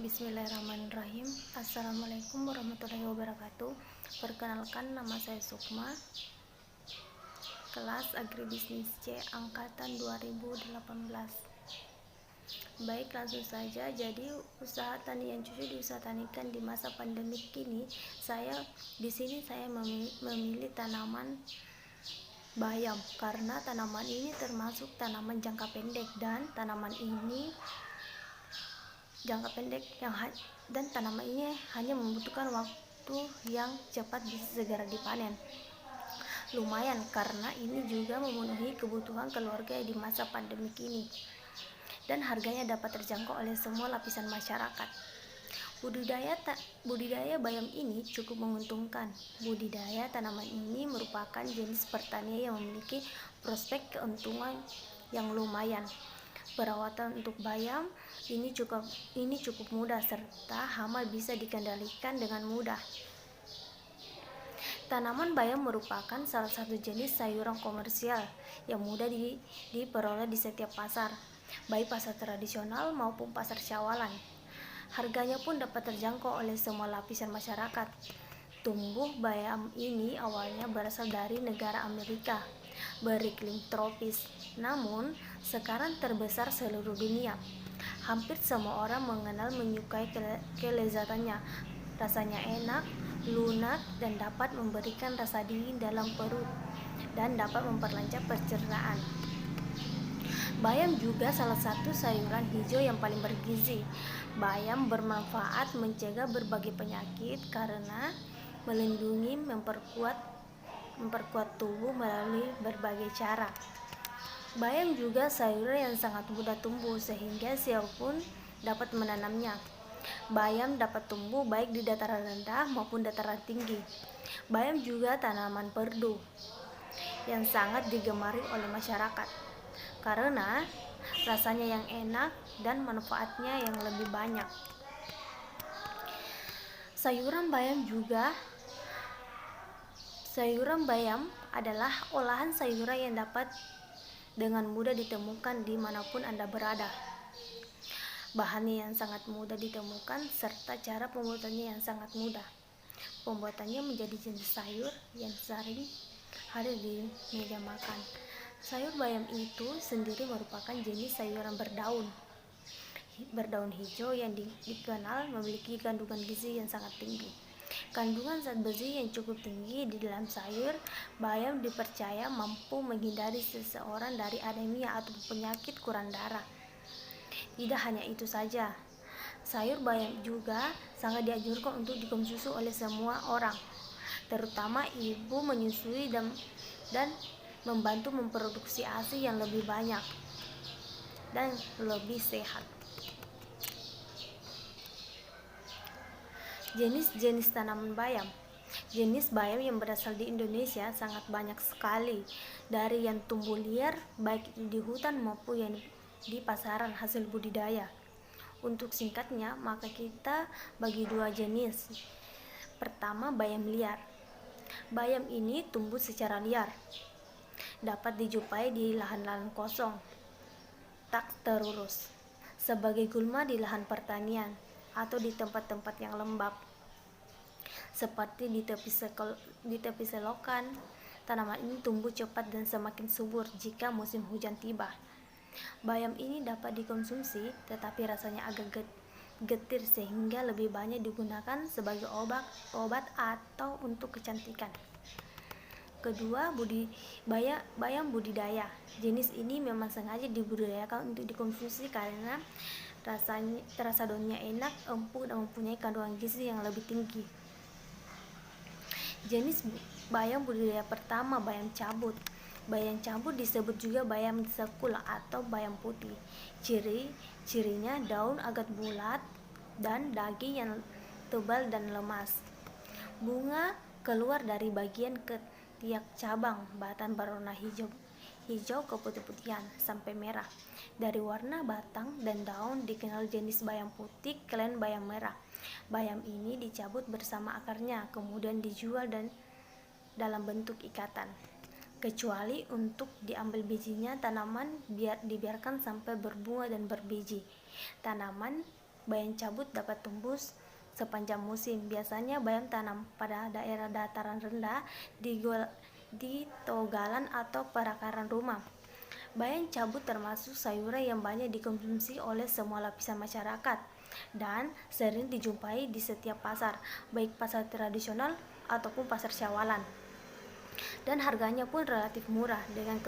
Bismillahirrahmanirrahim. Assalamualaikum warahmatullahi wabarakatuh. Perkenalkan, nama saya Sukma, kelas Agribisnis C angkatan 2018. Baik, langsung saja. Jadi, usaha tani yang cocok diusahakan di masa pandemi kini. Di sini saya memilih tanaman bayam karena tanaman ini termasuk tanaman jangka pendek dan tanaman ini hanya membutuhkan waktu yang cepat bisa segera dipanen. Lumayan karena ini juga memenuhi kebutuhan keluarga di masa pandemi ini dan harganya dapat terjangkau oleh semua lapisan masyarakat. Budidaya bayam ini cukup menguntungkan. Budidaya tanaman ini merupakan jenis pertanian yang memiliki prospek keuntungan yang lumayan. Perawatan untuk bayam ini cukup mudah serta hama bisa dikendalikan dengan mudah. Tanaman bayam merupakan salah satu jenis sayuran komersial yang mudah diperoleh di setiap pasar, baik pasar tradisional maupun pasar syawalan. Harganya pun dapat terjangkau oleh semua lapisan masyarakat. Tumbuh bayam ini awalnya berasal dari negara Amerika beriklim tropis, namun sekarang terbesar seluruh dunia. Hampir semua orang menyukai kelezatannya. Rasanya enak, lunak, dan dapat memberikan rasa dingin dalam perut dan dapat memperlancar pencernaan. Bayam juga salah satu sayuran hijau yang paling bergizi. Bayam bermanfaat mencegah berbagai penyakit karena melindungi, memperkuat tubuh melalui berbagai cara. Bayam juga sayuran yang sangat mudah tumbuh sehingga siapapun dapat menanamnya. Bayam dapat tumbuh baik di dataran rendah maupun dataran tinggi. Bayam juga tanaman perdu yang sangat digemari oleh masyarakat karena rasanya yang enak dan manfaatnya yang lebih banyak. Sayuran bayam adalah olahan sayuran yang dapat dengan mudah ditemukan dimanapun Anda berada. Bahannya yang sangat mudah ditemukan serta cara pembuatannya yang sangat mudah. Pembuatannya menjadi jenis sayur yang sering hadir di meja makan. Sayur bayam itu sendiri merupakan jenis sayuran berdaun hijau yang dikenal memiliki kandungan gizi yang sangat tinggi. Kandungan zat besi yang cukup tinggi di dalam sayur bayam dipercaya mampu menghindari seseorang dari anemia atau penyakit kurang darah. Tidak hanya itu saja, sayur bayam juga sangat dianjurkan untuk dikonsumsi oleh semua orang, terutama ibu menyusui dan membantu memproduksi ASI yang lebih banyak dan lebih sehat. Jenis-jenis tanaman bayam. Jenis bayam yang berasal di Indonesia sangat banyak sekali, dari yang tumbuh liar baik di hutan maupun yang di pasaran hasil budidaya. Untuk singkatnya, maka kita bagi dua jenis. Pertama, bayam liar. Bayam ini tumbuh secara liar, dapat dijumpai di lahan-lahan kosong, tak terurus, sebagai gulma di lahan pertanian atau di tempat-tempat yang lembab, seperti di tepi selokan. Tanaman ini tumbuh cepat dan semakin subur jika musim hujan tiba. Bayam ini dapat dikonsumsi, tetapi rasanya agak getir sehingga lebih banyak digunakan sebagai obat atau untuk kecantikan. Kedua, bayam budidaya. Jenis ini memang sengaja dibudidayakan untuk dikonsumsi karena rasa daunnya enak, empuk, dan mempunyai kandungan gizi yang lebih tinggi. Jenis bayam budidaya pertama, bayam cabut. Bayam cabut disebut juga bayam sekul atau bayam putih. Cirinya daun agak bulat dan daging yang tebal dan lemas. Bunga keluar dari bagian ketiak cabang. Batang berwarna hijau keputih-putihan sampai merah. Dari warna batang dan daun dikenal jenis bayam putih, klen bayam merah. Bayam ini dicabut bersama akarnya, kemudian dijual dan dalam bentuk ikatan. Kecuali untuk diambil bijinya, tanaman dibiarkan sampai berbunga dan berbiji. Tanaman bayam cabut dapat tumbuh sepanjang musim. Biasanya bayam tanam pada daerah dataran rendah di togalan atau perakaran rumah. Bayam cabut termasuk sayuran yang banyak dikonsumsi oleh semua lapisan masyarakat dan sering dijumpai di setiap pasar, baik pasar tradisional ataupun pasar syawalan. Dan harganya pun relatif murah. Dengan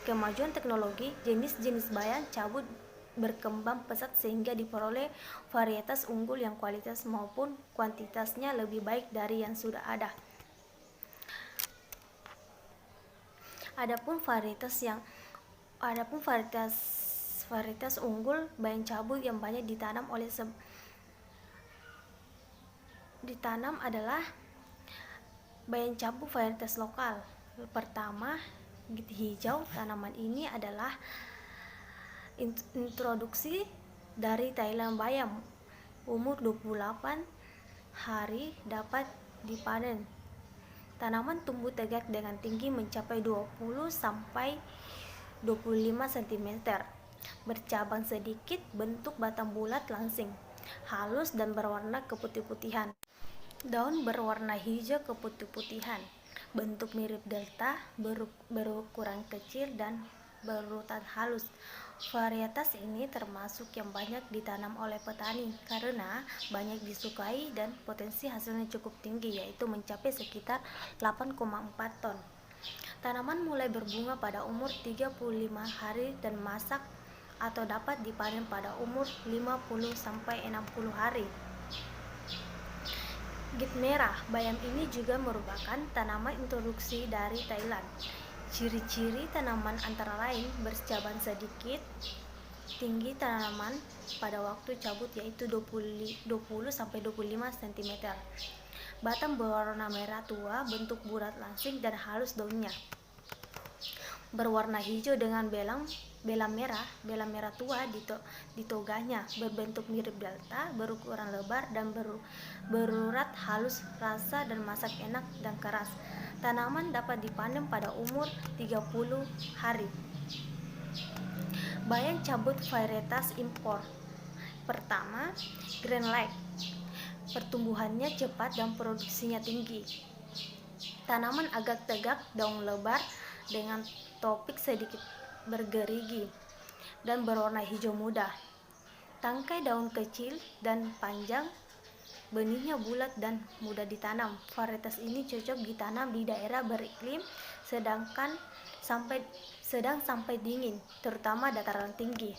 kemajuan teknologi, jenis-jenis bayam cabut berkembang pesat sehingga diperoleh varietas unggul yang kualitas maupun kuantitasnya lebih baik dari yang sudah ada. Adapun varietas unggul bayam cabut yang banyak ditanam adalah bayam cabut varietas lokal. Pertama, git hijau. Tanaman ini adalah introduksi dari Thailand. Bayam umur 28 hari dapat dipanen. Tanaman tumbuh tegak dengan tinggi mencapai 20 sampai 25 cm. Bercabang sedikit, bentuk batang bulat langsing, halus dan berwarna keputih-putihan. Daun berwarna hijau keputih-putihan, bentuk mirip delta, berukuran kecil dan berurutan halus. Varietas ini termasuk yang banyak ditanam oleh petani karena banyak disukai dan potensi hasilnya cukup tinggi, yaitu mencapai sekitar 8,4 ton. Tanaman mulai berbunga pada umur 35 hari dan masak atau dapat dipanen pada umur 50 sampai 60 hari. Git merah. Bayam ini juga merupakan tanaman introduksi dari Thailand. Ciri-ciri tanaman antara lain bercabang sedikit, tinggi tanaman pada waktu cabut yaitu 20 sampai 25 cm. Batang berwarna merah tua, bentuk bulat langsing dan halus daunnya. Berwarna hijau dengan belang merah tua di toganya, berbentuk mirip delta, berukuran lebar dan berurat halus, rasa dan masak enak dan keras. Tanaman dapat dipanen pada umur 30 hari. Bayam cabut varietas impor. Pertama, Green Lake. Pertumbuhannya cepat dan produksinya tinggi. Tanaman agak tegak, daun lebar dengan topik sedikit bergerigi dan berwarna hijau muda. Tangkai daun kecil dan panjang, benihnya bulat dan mudah ditanam. Varietas ini cocok ditanam di daerah beriklim sedang sampai dingin, terutama dataran tinggi.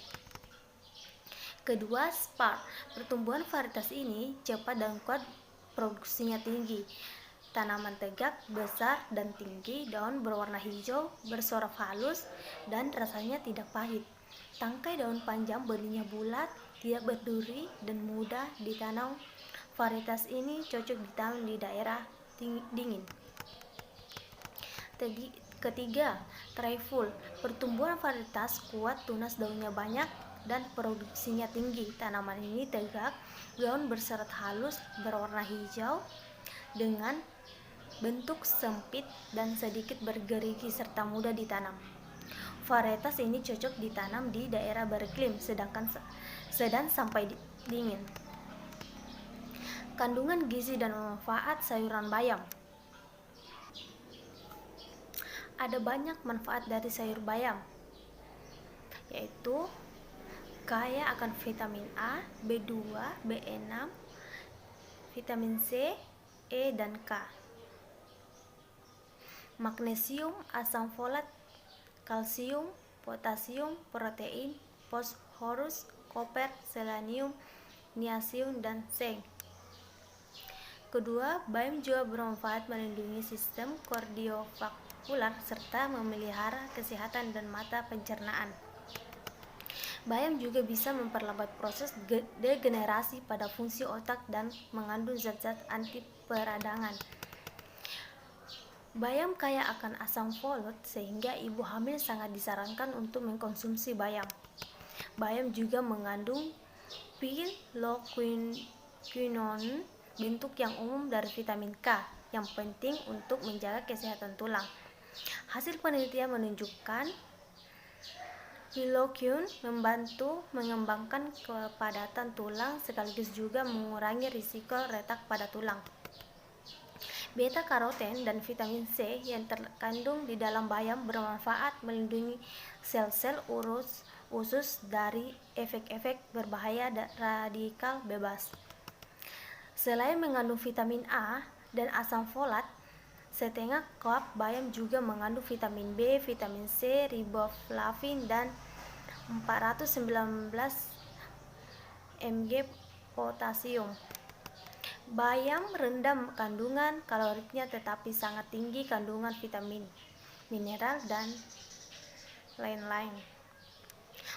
Kedua, Spar. Pertumbuhan varietas ini cepat dan kuat, produksinya tinggi. Tanaman tegak, besar dan tinggi, daun berwarna hijau, bersorok halus dan rasanya tidak pahit. Tangkai daun panjang, benihnya bulat, tidak berduri dan mudah ditanam. Varietas ini cocok ditanam di daerah dingin. Ketiga, Trifle. Pertumbuhan varietas kuat, tunas daunnya banyak dan produksinya tinggi. Tanaman ini tegak, daun berserat halus, berwarna hijau dengan bentuk sempit dan sedikit bergerigi serta mudah ditanam. Varietas ini cocok ditanam di daerah beriklim sedang sampai dingin. Kandungan gizi dan manfaat sayuran bayam. Ada banyak manfaat dari sayur bayam, yaitu kaya akan vitamin A, B2, B6, vitamin C, E, dan K, magnesium, asam folat, kalsium, potasium, protein, fosforus, koper, selenium, niasium, dan zinc. Kedua, bayam juga bermanfaat melindungi sistem kardiovaskular serta memelihara kesehatan dan mata pencernaan. Bayam juga bisa memperlambat proses degenerasi pada fungsi otak dan mengandung zat-zat anti peradangan. Bayam kaya akan asam folat sehingga ibu hamil sangat disarankan untuk mengkonsumsi bayam. Bayam juga mengandung piloquinone, bentuk yang umum dari vitamin K, yang penting untuk menjaga kesehatan tulang. Hasil penelitian menunjukkan Pilokyun membantu mengembangkan kepadatan tulang sekaligus juga mengurangi risiko retak pada tulang. Beta karoten dan vitamin C yang terkandung di dalam bayam bermanfaat melindungi sel-sel usus dari efek-efek berbahaya radikal bebas. Selain mengandung vitamin A dan asam folat, setengah cup bayam juga mengandung vitamin B, vitamin C, riboflavin, dan 419 mg potasium. Bayam rendah kandungan kaloriknya tetapi sangat tinggi kandungan vitamin, mineral, dan lain-lain.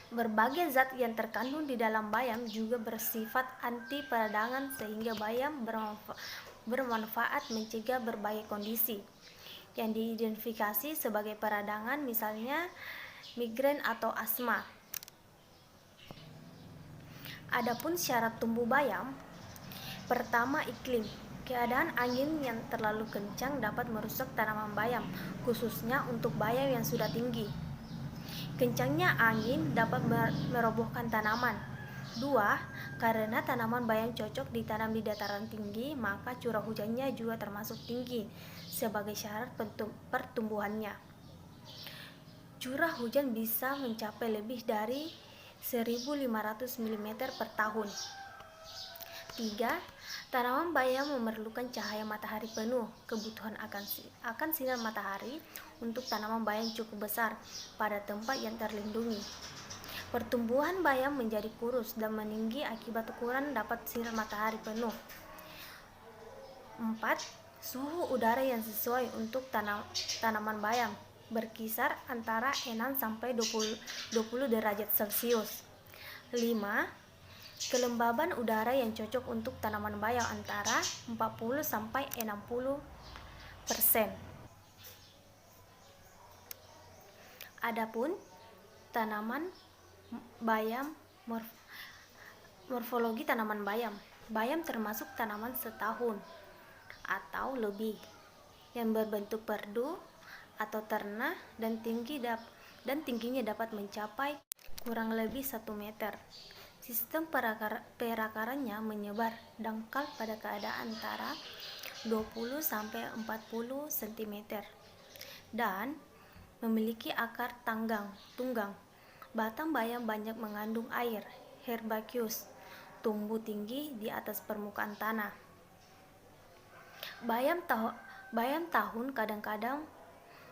Berbagai zat yang terkandung di dalam bayam juga bersifat anti peradangan sehingga bayam bermanfaat mencegah berbagai kondisi yang diidentifikasi sebagai peradangan, misalnya migrain atau asma. Adapun syarat tumbuh bayam, pertama iklim. Keadaan angin yang terlalu kencang dapat merusak tanaman bayam, khususnya untuk bayam yang sudah tinggi. Kencangnya angin dapat merobohkan tanaman. 2. Karena tanaman bayam cocok ditanam di dataran tinggi, maka curah hujannya juga termasuk tinggi sebagai syarat pertumbuhannya. Curah hujan bisa mencapai lebih dari 1.500 mm per tahun. 3. Tanaman bayam memerlukan cahaya matahari penuh. Kebutuhan akan sinar matahari untuk tanaman bayam cukup besar pada tempat yang terlindungi. Pertumbuhan bayam menjadi kurus dan meninggi akibat kurang dapat sinar matahari penuh. 4. Suhu udara yang sesuai untuk tanaman bayam berkisar antara 6 sampai 20 derajat Celcius. 5. Kelembaban udara yang cocok untuk tanaman bayam antara 40 sampai 60%. Adapun tanaman bayam, morfologi tanaman bayam. Bayam termasuk tanaman setahun atau lebih yang berbentuk perdu atau ternah dan tingginya dapat mencapai kurang lebih 1 meter. Sistem perakarannya menyebar dangkal pada keadaan antara 20 sampai 40 cm dan memiliki akar tunggang. Batang bayam banyak mengandung air, herbaceous, tumbuh tinggi di atas permukaan tanah. Bayam tahun kadang-kadang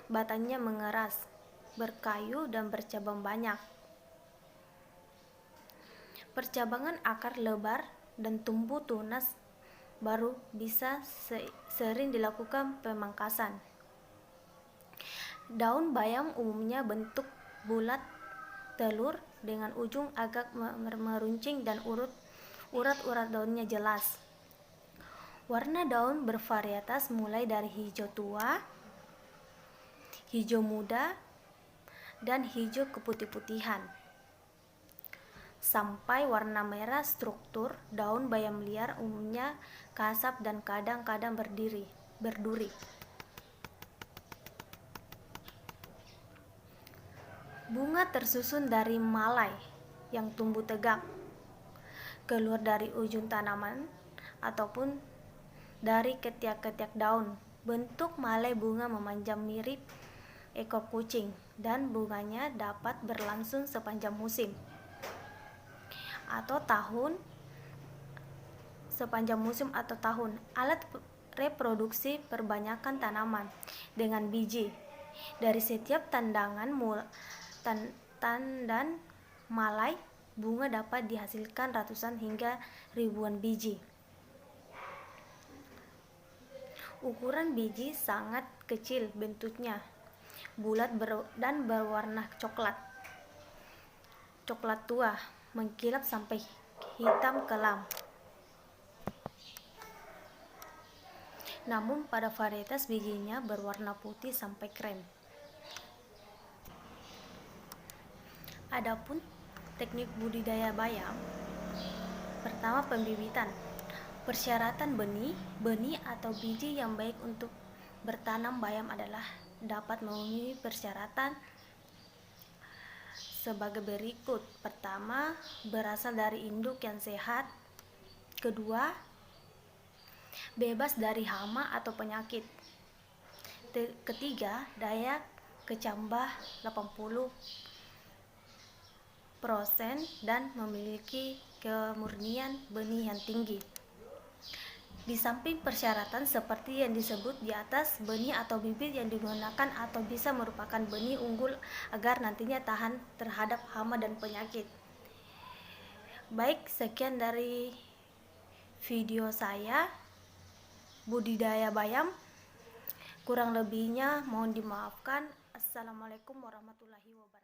batangnya mengeras, berkayu, dan bercabang banyak. Percabangan akar lebar dan tumbuh tunas baru bisa sering dilakukan pemangkasan. Daun bayam umumnya bentuk bulat telur dengan ujung agak meruncing dan urat-urat daunnya jelas. Warna daun bervarietas mulai dari hijau tua, hijau muda, dan hijau keputih-putihan sampai warna merah. Struktur daun bayam liar umumnya kasar dan kadang-kadang berduri. Bunga tersusun dari malai yang tumbuh tegak keluar dari ujung tanaman ataupun dari ketiak-ketiak daun. Bentuk malai bunga memanjang mirip ekor kucing dan bunganya dapat berlangsung sepanjang musim atau tahun. Alat reproduksi perbanyakan tanaman dengan biji. Dari setiap tandan malai, bunga dapat dihasilkan ratusan hingga ribuan biji. Ukuran biji sangat kecil bentuknya, bulat dan berwarna coklat tua, mengkilap sampai hitam kelam. Namun pada varietas bijinya berwarna putih sampai krem. Adapun teknik budidaya bayam, pertama pembibitan. Persyaratan benih atau biji yang baik untuk bertanam bayam adalah dapat memenuhi persyaratan sebagai berikut. Pertama, berasal dari induk yang sehat. Kedua, bebas dari hama atau penyakit. Ketiga, daya kecambah 80% dan memiliki kemurnian benih yang tinggi. Di samping persyaratan seperti yang disebut di atas, benih atau bibit yang digunakan atau bisa merupakan benih unggul agar nantinya tahan terhadap hama dan penyakit. Baik, sekian dari video saya budidaya bayam. Kurang lebihnya mohon dimaafkan. Assalamualaikum warahmatullahi wabarakatuh.